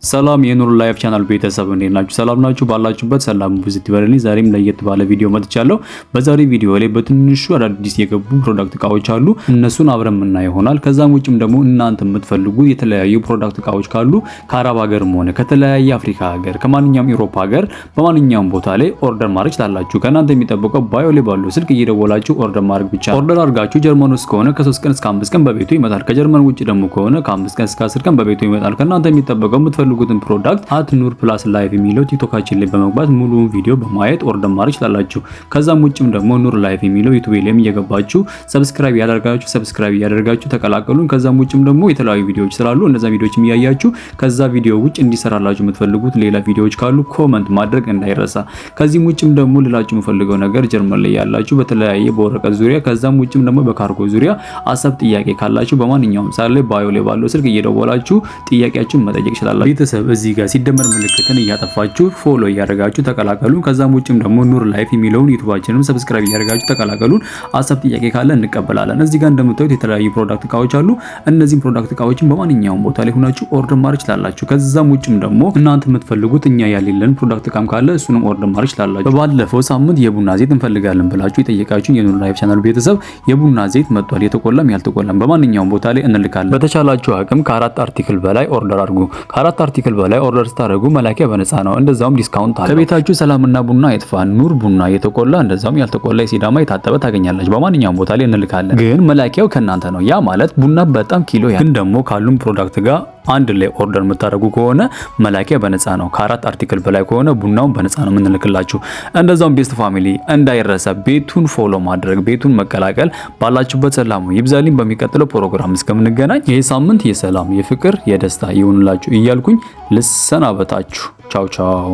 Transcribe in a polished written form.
ሰላም የኑር ላይፍ ቻናል ቤተሰብ እንዴት ናችሁ? ሰላም ናችሁ? ባላችሁበት ሰላም ብዙት ይበልልኝ። ዛሬም ለየት ባለ ቪዲዮ መጥቻለሁ። በዛሬ ቪዲዮ ላይ በትንሹ አዳዲስ የገቡ ፕሮዳክት እቃዎች አሉ። እነሱን አብረን የምናይ ይሆናል። ከዛም ውጭም ደግሞ እናንተ የምትፈልጉ የተለያዩ ፕሮዳክት እቃዎች ካሉ ከአረብ ሀገርም ሆነ ከተለያየ አፍሪካ ሀገር ከማንኛውም ዩሮፕ ሀገር በማንኛውም ቦታ ላይ ኦርደር ማድረግ ትችላላችሁ። ከእናንተ የሚጠበቀው ባዮ ላይ ባለው ስልክ እየደወላችሁ ኦርደር ማድረግ ብቻ። ኦርደር አድርጋችሁ ጀርመን ውስጥ ከሆነ ከ3 ቀን እስከ 5 ቀን በቤቱ ይመጣል። ከጀርመን ውጭ ደግሞ ከሆነ ከ5 ቀን እስከ 10 ቀን በቤቱ ይመጣል። ከእናንተ የሚጠበቀው የምትፈልጉትን ፕሮዳክት ኑር ፕላስ ላይፍ የሚለው ቲክቶካችን ላይ በመግባት ሙሉውን ቪዲዮ በማየት ኦርደር ማድረግ ይችላልላችሁ። ከዛም ውጭም ደግሞ ኑር ላይፍ የሚለው ዩቲዩብ ላይም እየገባችሁ ሰብስክራይብ ያደርጋችሁ ተቀላቀሉን። ከዛም ውጭም ደግሞ የተለያዩ ቪዲዮዎች ስላሉ እነዛ ቪዲዮዎችም እያያችሁ ከዛ ቪዲዮ ውጭ እንዲሰራላችሁ የምትፈልጉት ሌላ ቪዲዮዎች ካሉ ኮመንት ማድረግ እንዳይረሳ። ከዚህም ውጭም ደግሞ ልላችሁ የምፈልገው ነገር ጀርመን ላይ ያላችሁ በተለያየ በወረቀት ዙሪያ ከዛም ውጭም ደግሞ በካርጎ ዙሪያ አሰብ ጥያቄ ካላችሁ በማንኛውም ሰዓት ላይ ባዮ ላይ ባለው ስልክ እየደወላችሁ ጥያቄያችሁን መጠየቅ ይችላልላችሁ። ቤተሰብ እዚህ ጋር ሲደመር ምልክትን እያጠፋችሁ ፎሎ እያደረጋችሁ ተቀላቀሉን። ከዛም ውጭም ደግሞ ኑር ላይፍ የሚለውን ዩቲዩባችንን ሰብስክራይብ እያደረጋችሁ ተቀላቀሉን። አሰብ ጥያቄ ካለ እንቀበላለን። እዚህ ጋር እንደምታዩት የተለያዩ ፕሮዳክት እቃዎች አሉ። እነዚህን ፕሮዳክት እቃዎችን በማንኛውም ቦታ ላይ ሆናችሁ ኦርደር ማድረግ ትችላላችሁ። ከዛም ውጭም ደግሞ እናንተ የምትፈልጉት እኛ ያለልን ፕሮዳክት እቃም ካለ እሱንም ኦርደር ማድረግ ትችላላችሁ። በባለፈው ሳምንት የቡና ዘይት እንፈልጋለን ብላችሁ የጠየቃችሁን የኑር ላይፍ ቻናል ቤተሰብ የቡና ዘይት መጥቷል። የተቆላም ያልተቆላም በማንኛውም ቦታ ላይ እንልካለን። በተቻላችሁ አቅም ከ4 አርቲክል በላይ ኦርደር አድርጉ። ከ4 አርቲክል በላይ ኦርደር ስታደርጉ መላኪያ በነፃ ነው። እንደዛውም ዲስካውንት አለ። ከቤታችሁ ሰላምና ቡና አይጥፋ። ኑር ቡና የተቆላ እንደዛውም ያልተቆላ የሲዳማ የታጠበ ታገኛላችሁ። በማንኛውም ቦታ ላይ እንልካለን። ግን መላኪያው ከናንተ ነው። ያ ማለት ቡና በጣም ኪሎ ግን ደግሞ ካሉን ፕሮዳክት ጋር አንድ ላይ ኦርደር የምታደርጉ ከሆነ መላኪያ በነፃ ነው። ከ4 አርቲክል በላይ ከሆነ ቡናውን በነፃ ነው የምንልክላችሁ። እንደዛውም ቤስት ፋሚሊ እንዳይረሳ ቤቱን ፎሎ ማድረግ ቤቱን መቀላቀል። ባላችሁበት ሰላሙ ይብዛልኝ። በሚቀጥለው ፕሮግራም እስከምንገናኝ ይሄ ሳምንት የሰላም የፍቅር የደስታ ይሁንላችሁ እያልኩኝ ልሰናበታችሁ። ቻው ቻው።